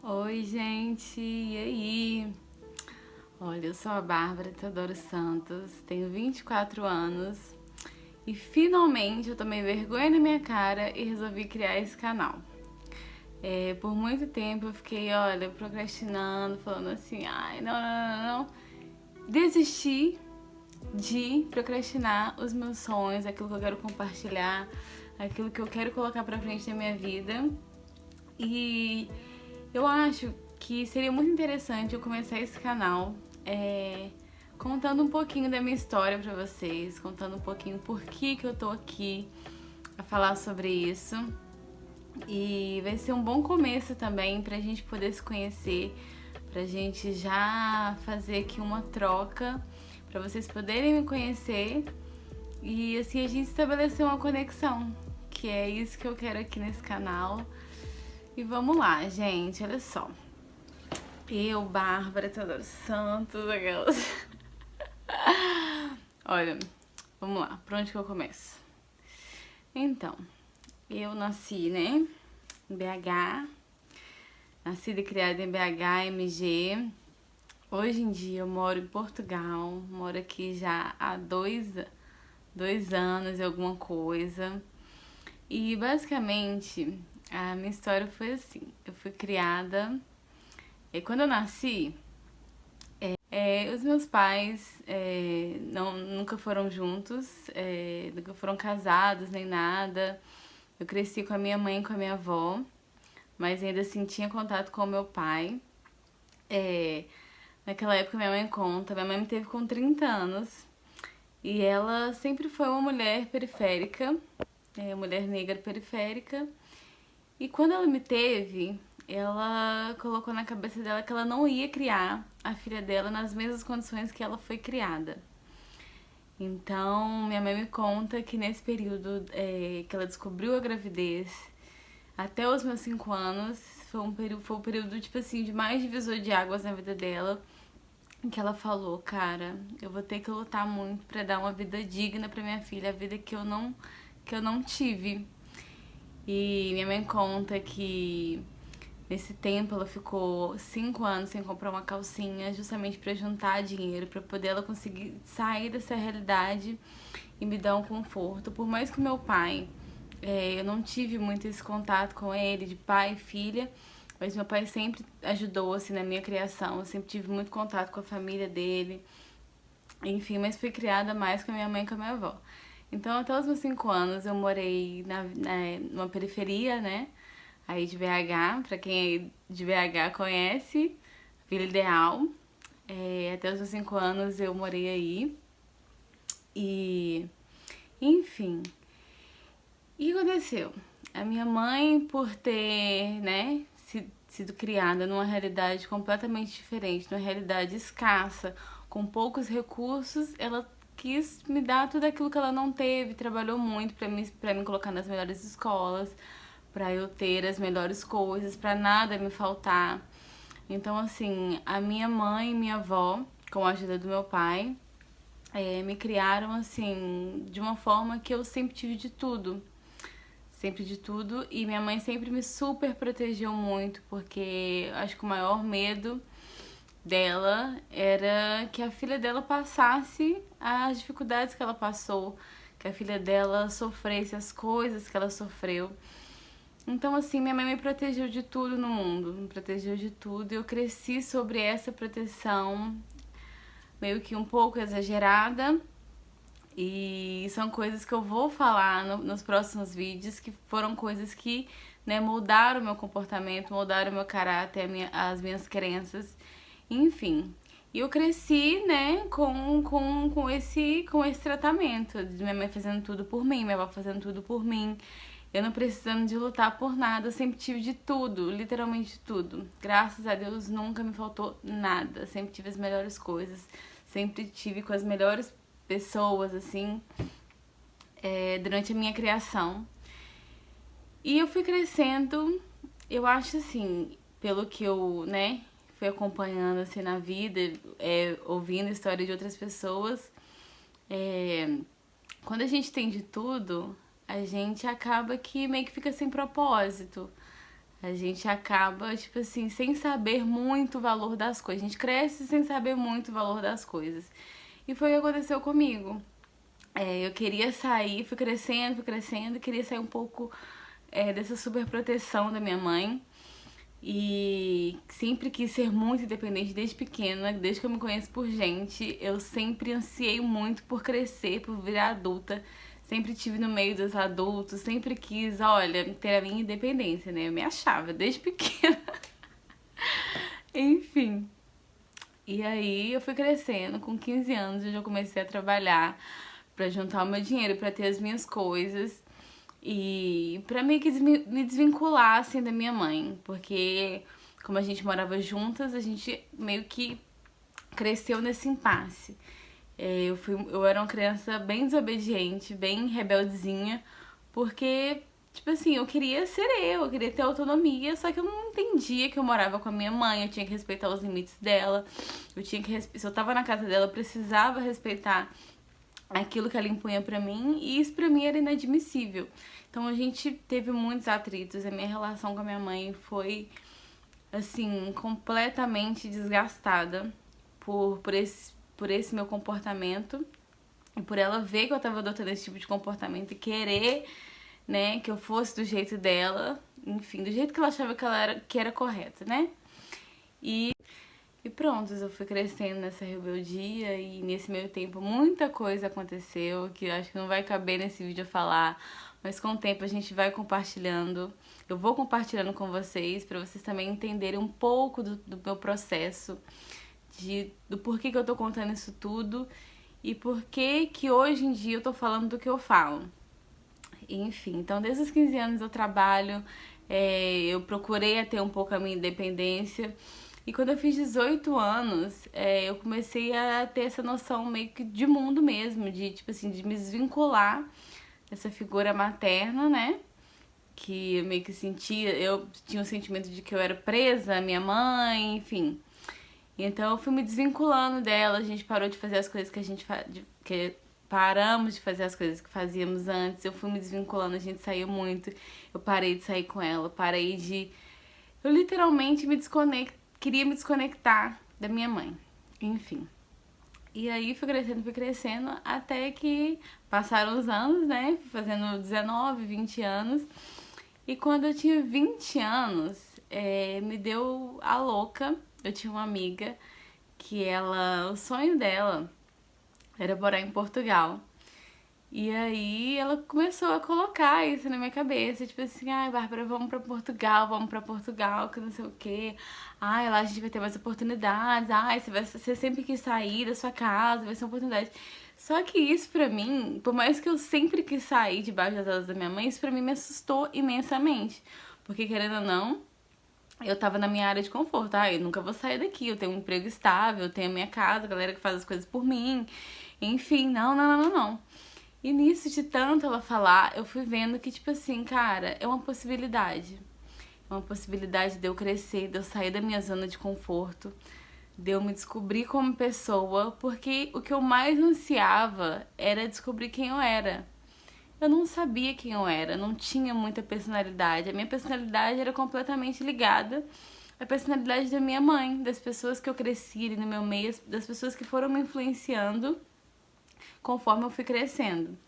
Oi, gente, e aí? Olha, eu sou a Bárbara Teodoro Santos, tenho 24 anos e finalmente eu tomei vergonha na minha cara e resolvi criar esse canal. Por muito tempo eu fiquei, olha, procrastinando, falando assim, ai, não. Desisti de procrastinar os meus sonhos, aquilo que eu quero compartilhar, aquilo que eu quero colocar pra frente na minha vida. E eu acho que seria muito interessante eu começar esse canal contando um pouquinho da minha história pra vocês, contando um pouquinho por que eu tô aqui a falar sobre isso. E vai ser um bom começo também pra gente poder se conhecer, pra gente já fazer aqui uma troca, pra vocês poderem me conhecer e assim a gente estabelecer uma conexão, que é isso que eu quero aqui nesse canal. E vamos lá, gente, olha só. Eu, Bárbara Teodoro Santos, aquelas. Olha, vamos lá, por onde que eu começo? Então, eu nasci, né, em BH, nascida e criada em BH, MG. Hoje em dia eu moro em Portugal, moro aqui já há dois anos e alguma coisa. E basicamente a minha história foi assim, eu fui criada, e quando eu nasci, os meus pais nunca foram juntos, nunca foram casados nem nada. Eu cresci com a minha mãe e com a minha avó, mas ainda assim tinha contato com o meu pai. É, Naquela época minha mãe me teve com 30 anos e ela sempre foi uma mulher periférica, mulher negra periférica. E quando ela me teve, ela colocou na cabeça dela que ela não ia criar a filha dela nas mesmas condições que ela foi criada. Então, minha mãe me conta que nesse período que ela descobriu a gravidez, até os meus 5 anos, foi um período, tipo assim, de mais divisor de águas na vida dela, em que ela falou, cara, eu vou ter que lutar muito pra dar uma vida digna pra minha filha, a vida que eu não tive. E minha mãe conta que nesse tempo ela ficou 5 anos sem comprar uma calcinha, justamente para juntar dinheiro, para poder ela conseguir sair dessa realidade e me dar um conforto. Por mais que o meu pai, eu não tive muito esse contato com ele, de pai e filha, mas meu pai sempre ajudou assim na minha criação. Eu sempre tive muito contato com a família dele. Enfim, mas fui criada mais com a minha mãe e com a minha avó. Então, até os meus 5 anos, eu morei numa periferia, né? Aí de BH, pra quem é de BH conhece, Vila Ideal. Até os meus 5 anos eu morei aí. E, enfim, o que aconteceu? A minha mãe, por ter, né, sido criada numa realidade completamente diferente, numa realidade escassa, com poucos recursos, ela quis me dar tudo aquilo que ela não teve, trabalhou muito pra me colocar nas melhores escolas, pra eu ter as melhores coisas, pra nada me faltar. Então, assim, a minha mãe e minha avó, com a ajuda do meu pai, me criaram, assim, de uma forma que eu sempre tive de tudo. Sempre de tudo. E minha mãe sempre me super protegeu muito, porque acho que o maior medo dela era que a filha dela passasse as dificuldades que ela passou, que a filha dela sofresse as coisas que ela sofreu. Então, assim, minha mãe me protegeu de tudo no mundo, me protegeu de tudo. E eu cresci sobre essa proteção, meio que um pouco exagerada. E são coisas que eu vou falar nos próximos vídeos, que foram coisas que, né, moldaram o meu comportamento, moldaram o meu caráter, as minhas crenças, enfim. E eu cresci, né, com esse tratamento, de minha mãe fazendo tudo por mim, minha avó fazendo tudo por mim, eu não precisando de lutar por nada, eu sempre tive de tudo, literalmente tudo. Graças a Deus nunca me faltou nada, sempre tive as melhores coisas, sempre tive com as melhores pessoas, assim, durante a minha criação. E eu fui crescendo, eu acho assim, pelo que eu, né, fui acompanhando assim na vida, ouvindo a história de outras pessoas, quando a gente tem de tudo, a gente acaba que meio que fica sem propósito. A gente acaba, tipo assim, sem saber muito o valor das coisas. A gente cresce sem saber muito o valor das coisas. E foi o que aconteceu comigo. Eu queria sair, fui crescendo, queria sair um pouco dessa super proteção da minha mãe. E sempre quis ser muito independente desde pequena, desde que eu me conheço por gente. Eu sempre ansiei muito por crescer, por virar adulta. Sempre tive no meio dos adultos, sempre quis, olha, ter a minha independência, né? Eu me achava desde pequena. Enfim. E aí eu fui crescendo, com 15 anos eu já comecei a trabalhar pra juntar o meu dinheiro, pra ter as minhas coisas. E pra meio que me desvincular, assim, da minha mãe. Porque como a gente morava juntas, a gente meio que cresceu nesse impasse. Eu era uma criança bem desobediente, bem rebeldezinha, porque, tipo assim, eu queria ser eu queria ter autonomia, só que eu não entendia que eu morava com a minha mãe, eu tinha que respeitar os limites dela, se eu tava na casa dela, eu precisava respeitar aquilo que ela impunha pra mim, e isso pra mim era inadmissível. Então a gente teve muitos atritos, a minha relação com a minha mãe foi, assim, completamente desgastada por esse meu comportamento e por ela ver que eu tava adotando esse tipo de comportamento e querer, né, que eu fosse do jeito dela, enfim, do jeito que ela achava que era correto, né? E pronto, eu fui crescendo nessa rebeldia e nesse meio tempo muita coisa aconteceu que eu acho que não vai caber nesse vídeo eu falar, mas com o tempo a gente vai compartilhando. Eu vou compartilhando com vocês para vocês também entenderem um pouco do meu processo, do porquê que eu tô contando isso tudo e porquê que hoje em dia eu tô falando do que eu falo. Enfim, então desde os 15 anos eu trabalho, eu procurei ter um pouco a minha independência. E quando eu fiz 18 anos, eu comecei a ter essa noção meio que de mundo mesmo, de tipo assim, de me desvincular dessa figura materna, né? Que eu meio que eu tinha o sentimento de que eu era presa à minha mãe, enfim. Então eu fui me desvinculando dela, a gente parou de fazer as coisas paramos de fazer as coisas que fazíamos antes, eu fui me desvinculando, a gente saiu muito, eu parei de sair com ela, eu literalmente queria me desconectar da minha mãe, enfim. E aí fui crescendo, até que passaram os anos, né, fui fazendo 19, 20 anos, e quando eu tinha 20 anos, me deu a louca. Eu tinha uma amiga que o sonho dela era morar em Portugal. E aí ela começou a colocar isso na minha cabeça, tipo assim, ai, Bárbara, vamos pra Portugal, que não sei o quê. Ai, lá a gente vai ter mais oportunidades. Ai, você sempre quis sair da sua casa, vai ser uma oportunidade. Só que isso pra mim, por mais que eu sempre quis sair debaixo das asas da minha mãe, isso pra mim me assustou imensamente. Porque, querendo ou não, eu tava na minha área de conforto. Eu nunca vou sair daqui, eu tenho um emprego estável, eu tenho a minha casa, a galera que faz as coisas por mim. Enfim, não. E nisso, de tanto ela falar, eu fui vendo que, tipo assim, cara, é uma possibilidade. É uma possibilidade de eu crescer, de eu sair da minha zona de conforto, de eu me descobrir como pessoa, porque o que eu mais ansiava era descobrir quem eu era. Eu não sabia quem eu era, não tinha muita personalidade. A minha personalidade era completamente ligada à personalidade da minha mãe, das pessoas que eu cresci ali no meu meio, das pessoas que foram me influenciando conforme eu fui crescendo.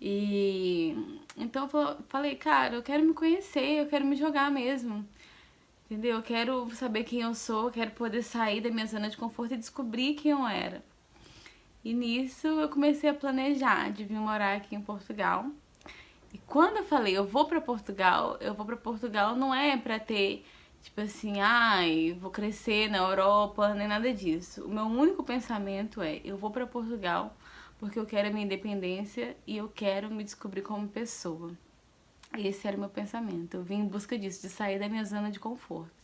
E então eu falei, cara, eu quero me conhecer, eu quero me jogar mesmo. Entendeu? Eu quero saber quem eu sou, eu quero poder sair da minha zona de conforto e descobrir quem eu era. E nisso eu comecei a planejar de vir morar aqui em Portugal. E quando eu falei, eu vou pra Portugal não é pra ter, tipo assim, ai, vou crescer na Europa, nem nada disso. O meu único pensamento é, eu vou pra Portugal porque eu quero a minha independência e eu quero me descobrir como pessoa. Esse era o meu pensamento. Eu vim em busca disso, de sair da minha zona de conforto.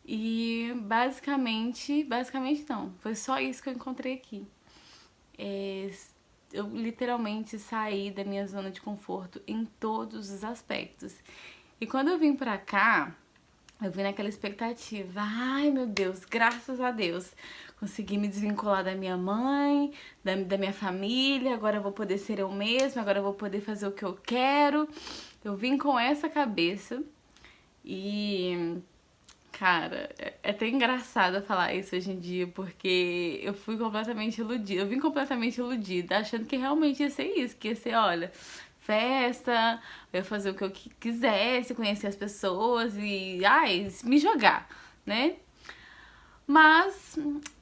E basicamente não, foi só isso que eu encontrei aqui. Eu literalmente saí da minha zona de conforto em todos os aspectos. E quando eu vim pra cá, eu vim naquela expectativa, ai meu Deus, graças a Deus, consegui me desvincular da minha mãe, da minha família, agora eu vou poder ser eu mesma, agora eu vou poder fazer o que eu quero. Eu vim com essa cabeça E, cara, é até engraçado falar isso hoje em dia, porque eu fui completamente iludida. Eu vim completamente iludida, achando que realmente ia ser isso, que ia ser, olha, festa, eu ia fazer o que eu quisesse, conhecer as pessoas e, ai, me jogar, né? Mas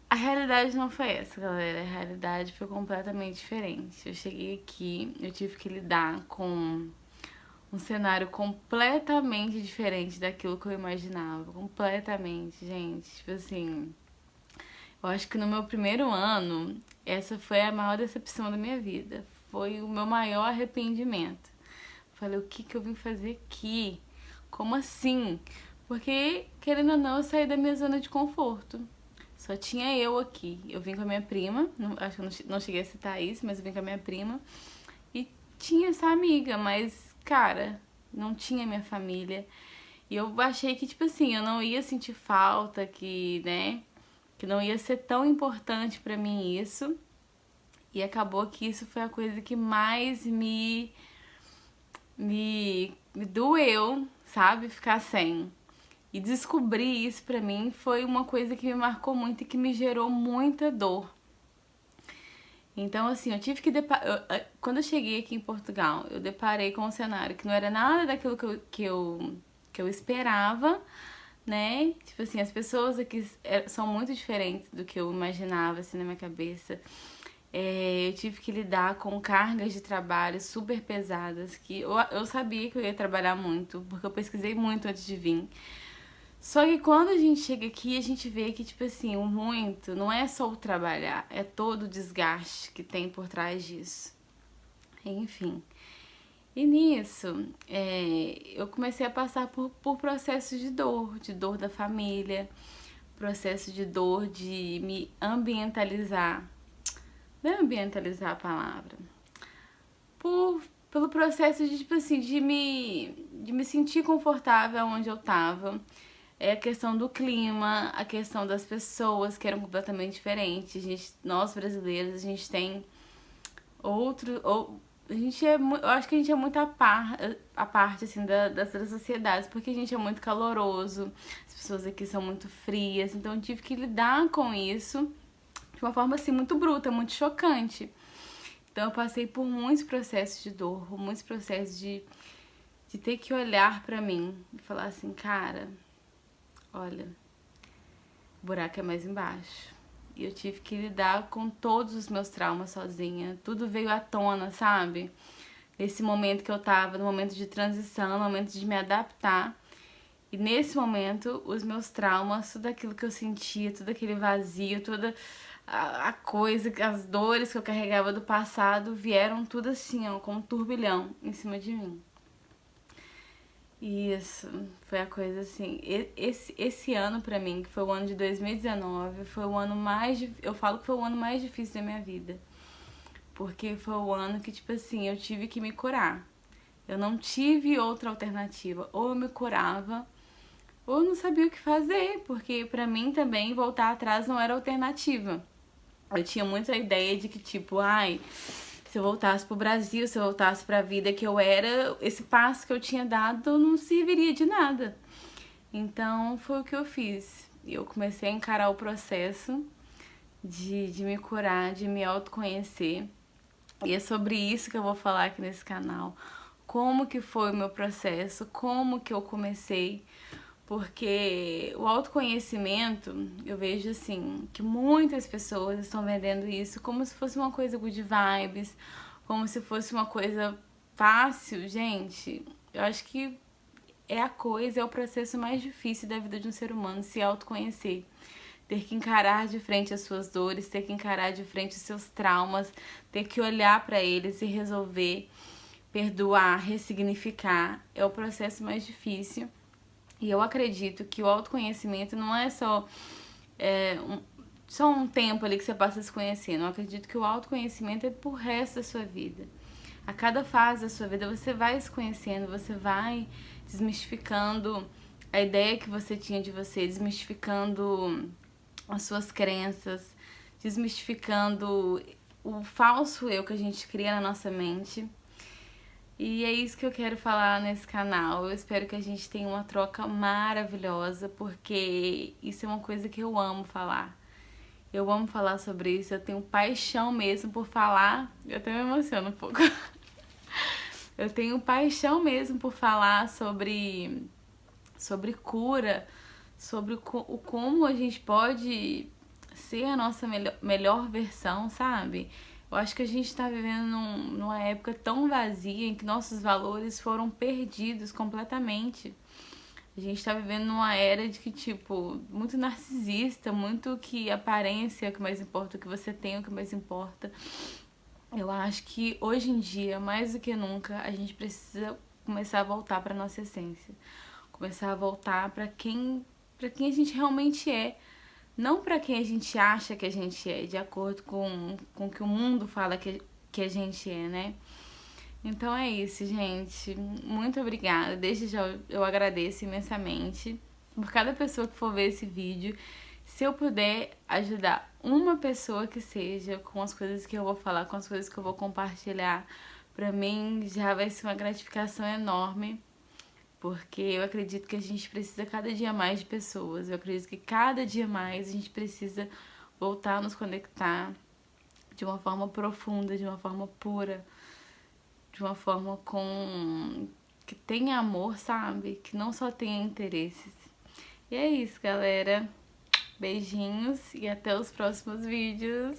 a realidade não foi essa, galera. A realidade foi completamente diferente. Eu cheguei aqui, eu tive que lidar com um cenário completamente diferente daquilo que eu imaginava. Completamente, gente. Tipo assim, eu acho que no meu primeiro ano, essa foi a maior decepção da minha vida. Foi o meu maior arrependimento. Falei, o que que eu vim fazer aqui? Como assim? Porque, querendo ou não, eu saí da minha zona de conforto. Só tinha eu aqui. Eu vim com a minha prima, acho que eu não cheguei a citar isso, mas eu vim com a minha prima. E tinha essa amiga, mas, cara, não tinha minha família. E eu achei que, tipo assim, eu não ia sentir falta, que, né, que não ia ser tão importante pra mim isso. E acabou que isso foi a coisa que mais me doeu, sabe? Ficar sem. E descobrir isso pra mim foi uma coisa que me marcou muito e que me gerou muita dor. Então, assim, eu tive que quando eu cheguei aqui em Portugal, eu deparei com um cenário que não era nada daquilo que eu esperava, né? Tipo assim, as pessoas aqui são muito diferentes do que eu imaginava, assim, na minha cabeça. Eu tive que lidar com cargas de trabalho super pesadas, que eu sabia que eu ia trabalhar muito, porque eu pesquisei muito antes de vir. Só que quando a gente chega aqui, a gente vê que, tipo assim, o muito não é só o trabalhar, é todo o desgaste que tem por trás disso. Enfim. E nisso, eu comecei a passar por processos de dor da família, processo de dor de me ambientalizar. Não é ambientalizar a palavra. Pelo processo de, tipo assim, de me sentir confortável onde eu tava. É a questão do clima, a questão das pessoas que eram completamente diferentes. Nós brasileiros, a gente tem a gente eu acho que a gente é muito a parte assim das outras sociedades, porque a gente é muito caloroso, as pessoas aqui são muito frias, então eu tive que lidar com isso de uma forma assim muito bruta, muito chocante. Então eu passei por muitos processos de dor, muitos processos de ter que olhar pra mim e falar assim, cara, olha, o buraco é mais embaixo. E eu tive que lidar com todos os meus traumas sozinha. Tudo veio à tona, sabe? Nesse momento que eu tava, no momento de transição, no momento de me adaptar. E nesse momento, os meus traumas, tudo aquilo que eu sentia, tudo aquele vazio, toda a coisa, as dores que eu carregava do passado, vieram tudo assim, ó, com um turbilhão em cima de mim. Isso, foi a coisa assim. Esse ano pra mim, que foi o ano de 2019, foi o ano eu falo que foi o ano mais difícil da minha vida. Porque foi o ano que, tipo assim, eu tive que me curar. Eu não tive outra alternativa. Ou eu me curava, ou eu não sabia o que fazer. Porque pra mim também voltar atrás não era alternativa. Eu tinha muito a ideia de que, tipo, ai, se eu voltasse pro Brasil, se eu voltasse pra vida que eu era, esse passo que eu tinha dado não serviria de nada. Então foi o que eu fiz. Eu comecei a encarar o processo de me curar, de me autoconhecer. E é sobre isso que eu vou falar aqui nesse canal. Como que foi o meu processo, como que eu comecei. Porque o autoconhecimento, eu vejo assim, que muitas pessoas estão vendendo isso como se fosse uma coisa good vibes, como se fosse uma coisa fácil. Gente, eu acho que é o processo mais difícil da vida de um ser humano, se autoconhecer. Ter que encarar de frente as suas dores, ter que encarar de frente os seus traumas, ter que olhar para eles e resolver, perdoar, ressignificar. É o processo mais difícil. E eu acredito que o autoconhecimento não é só um tempo ali que você passa se conhecendo. Eu acredito que o autoconhecimento é pro resto da sua vida. A cada fase da sua vida você vai se conhecendo, você vai desmistificando a ideia que você tinha de você, desmistificando as suas crenças, desmistificando o falso eu que a gente cria na nossa mente. E é isso que eu quero falar nesse canal. Eu espero que a gente tenha uma troca maravilhosa, porque isso é uma coisa que eu amo falar. Eu amo falar sobre isso, eu tenho paixão mesmo por falar. Eu até me emociono um pouco. Eu tenho paixão mesmo por falar sobre cura, sobre o como a gente pode ser a nossa melhor versão, sabe? Eu acho que a gente tá vivendo numa época tão vazia em que nossos valores foram perdidos completamente. A gente tá vivendo numa era de que, tipo, muito narcisista, muito que aparência é o que mais importa, o que você tem é o que mais importa. Eu acho que hoje em dia, mais do que nunca, a gente precisa começar a voltar pra nossa essência. Começar a voltar para quem a gente realmente é. Não para quem a gente acha que a gente é, de acordo com o que o mundo fala que a gente é, né? Então é isso, gente. Muito obrigada. Desde já eu agradeço imensamente por cada pessoa que for ver esse vídeo. Se eu puder ajudar uma pessoa que seja com as coisas que eu vou falar, com as coisas que eu vou compartilhar, pra mim já vai ser uma gratificação enorme. Porque eu acredito que a gente precisa cada dia mais de pessoas. Eu acredito que cada dia mais a gente precisa voltar a nos conectar de uma forma profunda, de uma forma pura, de uma forma com que tenha amor, sabe? Que não só tenha interesses. E é isso, galera. Beijinhos e até os próximos vídeos.